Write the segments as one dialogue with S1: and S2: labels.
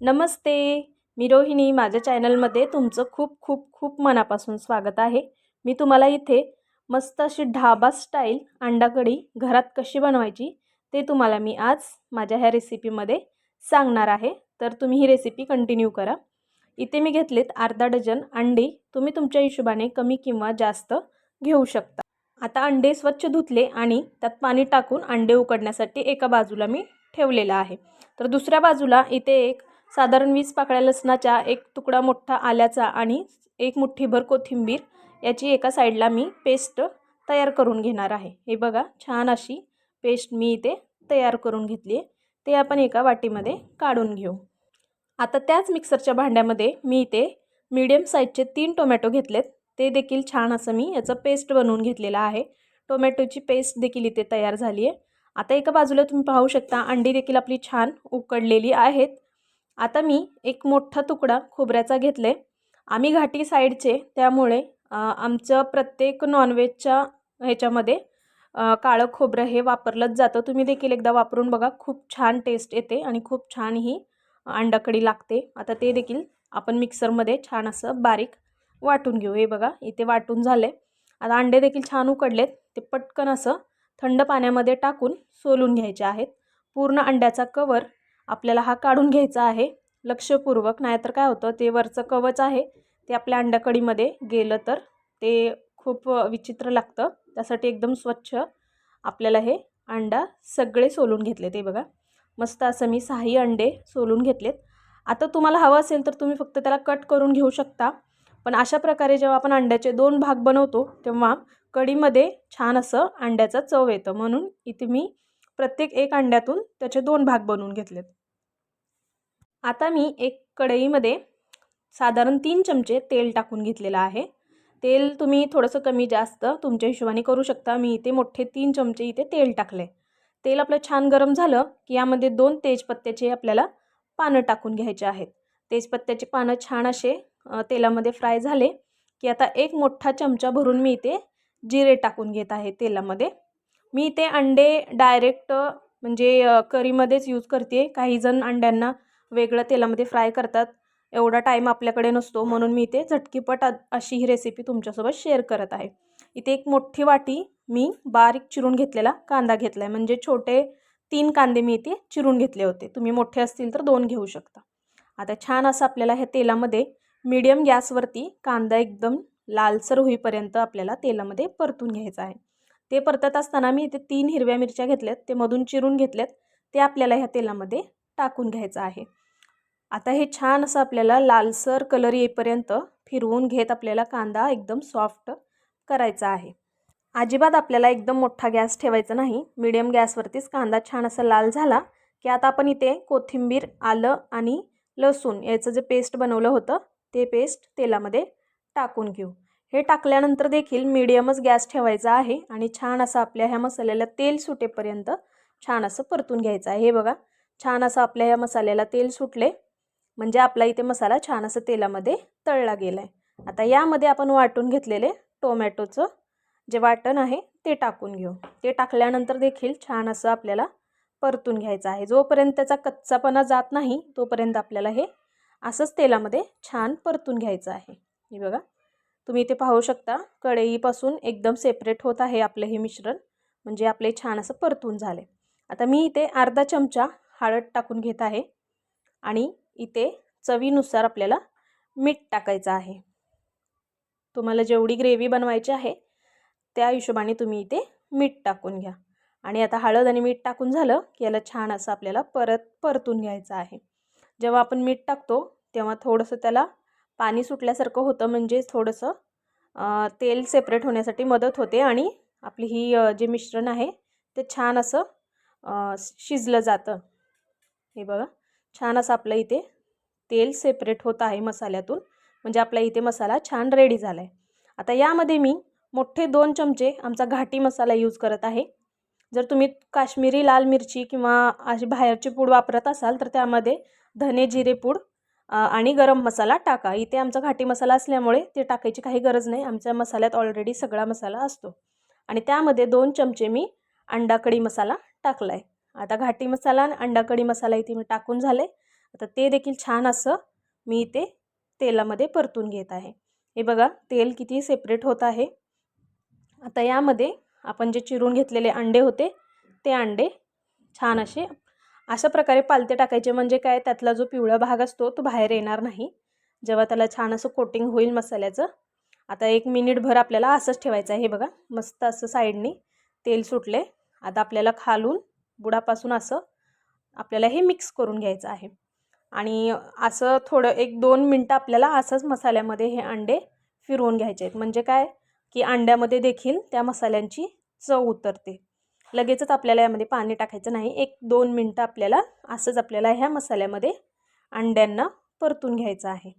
S1: नमस्ते. मी रोहिणी. माझ्या चॅनलमध्ये तुमचं खूप खूप खूप मनापासून स्वागत आहे. मी तुम्हाला इथे मस्त अशी ढाबा स्टाईल अंडा कढी घरात कशी बनवायची ते तुम्हाला मी आज माझ्या ह्या रेसिपीमध्ये सांगणार आहे. तर तुम्ही ही रेसिपी कंटिन्यू करा. इथे मी घेतलेत अर्धा डझन अंडे. तुम्ही तुमच्या हिशोबाने कमी किंवा जास्त घेऊ शकता. आता अंडे स्वच्छ धुतले आणि त्यात पाणी टाकून अंडे उकडण्यासाठी एका बाजूला मी ठेवलेला आहे. तर दुसऱ्या बाजूला इथे एक साधारण 20 पाकळ्या लसणाच्या, एक तुकडा मोठा आल्याचा आणि एक मुठ्ठीभर कोथिंबीर याची एका साईडला मी पेस्ट तयार करून घेणार आहे. हे बघा, छान अशी पेस्ट मी इथे तयार करून घेतली आहे. ते आपण एका वाटीमध्ये काढून घेऊ. आता त्याच मिक्सरच्या भांड्यामध्ये मी इथे मीडियम साईजचे 3 टोमॅटो घेतलेत. ते देखील छान असं मी याचं पेस्ट बनवून घेतलेला आहे. टोमॅटोची पेस्ट देखील इथे तयार झाली आहे. आता एका बाजूला तुम्ही पाहू शकता अंडी देखील आपली छान उकडलेली आहेत. आता मी एक मोठा तुकडा खोबऱ्याचा घेतले. आम्ही घाटी साईडचे त्यामुळे आमचं प्रत्येक नॉनव्हेजच्या ह्याच्यामध्ये काळं खोबरं हे वापरलंच जातं. तुम्ही देखील एकदा वापरून बघा, खूप छान टेस्ट येते आणि खूप छान ही अंडा कढी लागते. आता ते देखील आपण मिक्सरमध्ये छान असं बारीक वाटून घेऊ. हे बघा, इथे वाटून झाले. आता अंडे देखील छान उकडलेत. ते पटकन असं थंड पाण्यामध्ये टाकून सोलून घ्यायचे आहेत. पूर्ण अंड्याचा कवर आपल्याला हा काढून घ्यायचा आहे लक्षपूर्वक, नाहीतर काय होतं, ते वरचं कवच आहे ते आपल्या अंडा कढीमध्ये गेलं तर ते खूप विचित्र लागतं. त्यासाठी एकदम स्वच्छ आपल्याला हे अंडा सगळे सोलून घेतले. ते बघा, मस्त असं मी 6 अंडे सोलून घेतलेत. आता तुम्हाला हवं असेल तर तुम्ही फक्त त्याला कट करून घेऊ शकता. पण अशा प्रकारे जेव्हा आपण अंड्याचे 2 भाग बनवतो तेव्हा कढीमध्ये छान असं अंड्याचा चव येतं. म्हणून इथे मी प्रत्येक एक अंड्यातून त्याचे 2 भाग बनवून घेतलेत. आता मी एक कढईमध्ये साधारण 3 चमचे तेल टाकून घेतलेलं आहे. तेल तुम्ही थोडंसं कमी जास्त तुमच्या हिशोबाने करू शकता. मी इथे मोठे 3 चमचे इथे तेल टाकले. तेल आपलं छान गरम झालं की यामध्ये 2 तेजपत्त्याचे आपल्याला पानं टाकून घ्यायचे आहेत. तेजपत्त्याचे पानं छान असे तेलामध्ये फ्राय झाले की आता एक मोठा चमचा भरून मी इथे जिरे टाकून घेत आहे तेलामध्ये. मी इथे अंडे डायरेक्ट म्हणजे करीमध्येच यूज करते. काही जण अंड्यांना वेगळं तेलामध्ये फ्राय करतात. एवढा टाईम आपल्याकडे नसतो, म्हणून मी इथे झटकीपट अशी ही रेसिपी तुमच्यासोबत शेअर करत आहे. इथे एक मोठी वाटी मी बारीक चिरून घेतलेला कांदा घेतला आहे. म्हणजे छोटे 3 कांदे मी इथे चिरून घेतले होते. तुम्ही मोठे असतील तर 2 घेऊ शकता. आता छान असं आपल्याला ह्या तेलामध्ये मीडियम गॅसवरती कांदा एकदम लालसर होईपर्यंत आपल्याला तेलामध्ये परतून घ्यायचा आहे. ते परतत असताना मी इथे 3 हिरव्या मिरच्या घेतल्यात, ते मधून चिरून घेतल्यात. ते आपल्याला ह्या तेलामध्ये टाकून घ्यायचं आहे. आता हे छान असं आपल्याला लालसर कलर येईपर्यंत फिरवून घेत आपल्याला कांदा एकदम सॉफ्ट करायचा आहे. अजिबात आपल्याला एकदम मोठा गॅस ठेवायचा नाही. मीडियम गॅसवरतीच कांदा छान असा लाल झाला की आता आपण इथे कोथिंबीर, आलं आणि लसूण याचं जे पेस्ट बनवलं होतं ते पेस्ट तेलामध्ये टाकून घेऊ. हे टाकल्यानंतर देखील मीडियमच गॅस ठेवायचा आहे आणि छान असं आपल्या ह्या मसाल्याला तेल सुटेपर्यंत छान असं परतून घ्यायचं आहे. हे बघा, छान असं आपल्या ह्या मसाल्याला तेल सुटले म्हणजे आपला इथे मसाला छान असं तेलामध्ये तळला गेला आहे. आता यामध्ये आपण वाटून घेतलेले टोमॅटोचं जे वाटण आहे ते टाकून घेऊ. ते टाकल्यानंतर देखील छान असं आपल्याला परतून घ्यायचं आहे. जोपर्यंत त्याचा कच्चापणा जात नाही तोपर्यंत आपल्याला हे असंच तेलामध्ये छान परतून घ्यायचं आहे. हे बघा, तुम्ही इथे पाहू शकता कढईपासून एकदम सेपरेट होत आहे आपलं हे मिश्रण, म्हणजे आपले छान असं परतून झाले. आता मी इथे अर्धा चमचा हळद टाकून घेत आहे आणि इथे चवीनुसार आपल्याला मीठ टाकायचं आहे. तुम्हाला जेवढी ग्रेव्ही बनवायची आहे त्या हिशोबाने तुम्ही इथे मीठ टाकून घ्या. आणि आता हळद आणि मीठ टाकून झालं की याला छान असं आपल्याला परतून घ्यायचं आहे. जेव्हा आपण मीठ टाकतो तेव्हा थोडंसं त्याला पाणी सुटल्यासारखं होतं, म्हणजे थोडंसं तेल सेपरेट होण्यासाठी मदत होते आणि आपली ही जे मिश्रण आहे ते छान असं शिजलं जातं. हे बघा, छान असं आपलं इथे तेल सेपरेट होत आहे मसाल्यातून, म्हणजे आपला इथे मसाला छान रेडी झाला आहे. आता यामध्ये मी मोठे 2 चमचे आमचा घाटी मसाला यूज करत आहे. जर तुम्ही काश्मीरी लाल मिरची किंवा अशी बाहेरची पूड वापरत असाल तर त्यामध्ये धने जिरे पूड आणि गरम मसाला टाका. इथे आमचा घाटी मसाला असल्यामुळे ते टाकायची काही गरज नाही. आमच्या मसाल्यात ऑलरेडी सगळा मसाला असतो. आणि त्यामध्ये 2 चमचे मी अंडा कढी मसाला टाकला आहे. आता घाटी मसाला आणि अंडा कढी मसाला इथे मी टाकून झाले. आता ते देखील छान असं मी इथे तेलामध्ये परतून घेत आहे. हे बघा तेल किती सेपरेट होत आहे. आता यामध्ये आपण जे चिरून घेतलेले अंडे होते ते अंडे छान अशा प्रकारे पालथे टाकायचे, म्हणजे काय त्यातला जो पिवळा भाग असतो तो बाहेर येणार नाही जेव्हा त्याला छान असं कोटिंग होईल मसाल्याचं. आता 1 मिनिटभर आपल्याला असंच ठेवायचं आहे. हे बघा मस्त असं साईडनी तेल सुटले. आता आपल्याला खालून बुडापासून असं आपल्याला हे मिक्स करून घ्यायचं आहे आणि असं थोडं 1-2 मिनटं आपल्याला असंच मसाल्यामध्ये हे अंडे फिरवून घ्यायचे आहेत, म्हणजे काय की अंड्यामध्ये देखील त्या मसाल्यांची चव उतरते. लगेचच आपल्याला यामध्ये पाणी टाकायचं नाही. 1-2 मिनटं आपल्याला असंच आपल्याला ह्या मसाल्यामध्ये अंड्यांना परतून घ्यायचं आहे,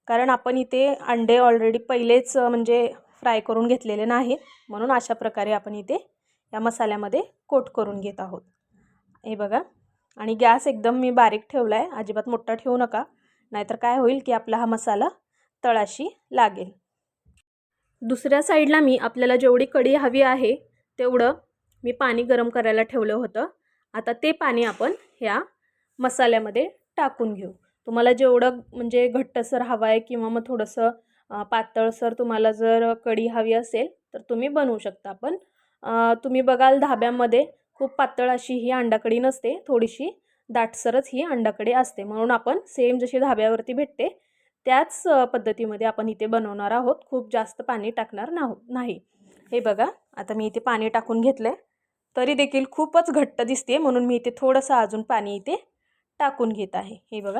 S1: कारण आपण इथे अंडे ऑलरेडी पहिलेच म्हणजे फ्राय करून घेतलेले नाहीत, म्हणून अशा प्रकारे आपण इथे या मसाल्यामध्ये कोट करून घेत आहोत. हे बघा आणि गॅस एकदम मी बारीक ठेवला आहे, अजिबात मोठा ठेवू नका, नाहीतर काय होईल की आपला हा मसाला तळाशी लागेल. दुसऱ्या साईडला मी आपल्याला जेवढी कढी हवी आहे तेवढं मी पाणी गरम करायला ठेवलं होतं. आता ते पाणी आपण ह्या मसाल्यामध्ये टाकून घेऊ. तुम्हाला जेवढं म्हणजे घट्टसर हवं आहे किंवा मग थोडंसं पातळसर तुम्हाला जर कढी हवी असेल तर तुम्ही बनवू शकता. पण तुम्ही बघाल धाब्यामध्ये खूप पातळ अशी ही अंडाकढी नसते, थोडीशी दाटसरच ही अंडाकढी असते, म्हणून आपण सेम जशी धाब्यावरती भेटते त्याच पद्धतीमध्ये आपण इथे बनवणार आहोत. खूप जास्त पाणी टाकणार नाही. हे बघा आता मी इथे पाणी टाकून घेतलंय, तरी देखील खूपच घट्ट दिसते, म्हणून मी इथे थोडंसं अजून पाणी इथे टाकून घेत आहे. हे बघा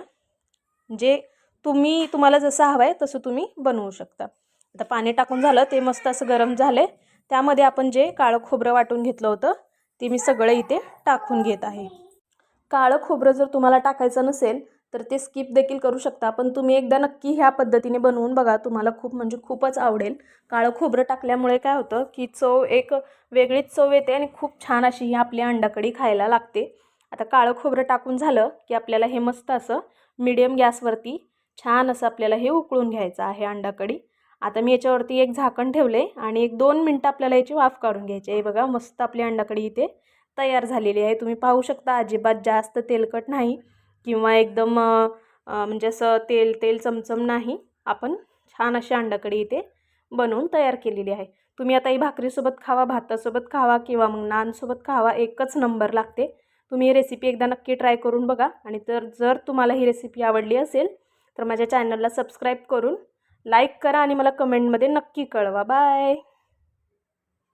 S1: जे तुम्हाला जसं हवं आहे तसं तुम्ही बनवू शकता. आता पाणी टाकून झालं, ते मस्त असं गरम झाले. त्यामध्ये आपण जे काळं खोबरं वाटून घेतलं होतं ते मी सगळं इथे टाकून घेत आहे. काळं खोबरं जर तुम्हाला टाकायचं नसेल तर ते स्किप देखील करू शकता, पण तुम्ही एकदा नक्की ह्या पद्धतीने बनवून बघा, तुम्हाला खूपच आवडेल. काळं खोबरं टाकल्यामुळे काय होतं की चव एक वेगळीच चव येते आणि खूप छान अशी ही आपली अंडाकढी खायला लागते. आता काळं खोबरं टाकून झालं की आपल्याला हे मस्त असं मीडियम गॅसवरती छान असं आपल्याला हे उकळून घ्यायचं आहे अंडाकढी. आता मी याच्यावरती एक झाकण ठेवले आणि 1-2 मिनटं आपल्याला याची वाफ काढून घ्यायची आहे. बघा मस्त आपली अंडाकढी इथे तयार झालेली आहे. तुम्ही पाहू शकता अजिबात जास्त तेलकट नाही किंवा एकदम म्हणजे असं तेल चमचम नाही. आपण छान अशी अंडाकढी इथे बनवून तयार केलेली आहे. तुम्ही आता ही भाकरीसोबत खावा, भातासोबत खावा किंवा मग नानसोबत खावा, एकच नंबर लागते. तुम्ही ही रेसिपी एकदा नक्की ट्राय करून बघा आणि जर तुम्हाला ही रेसिपी आवडली असेल तर माझ्या चॅनलला सबस्क्राईब करून लाईक करा आणि मला कमेंटमध्ये नक्की कळवा. बाय.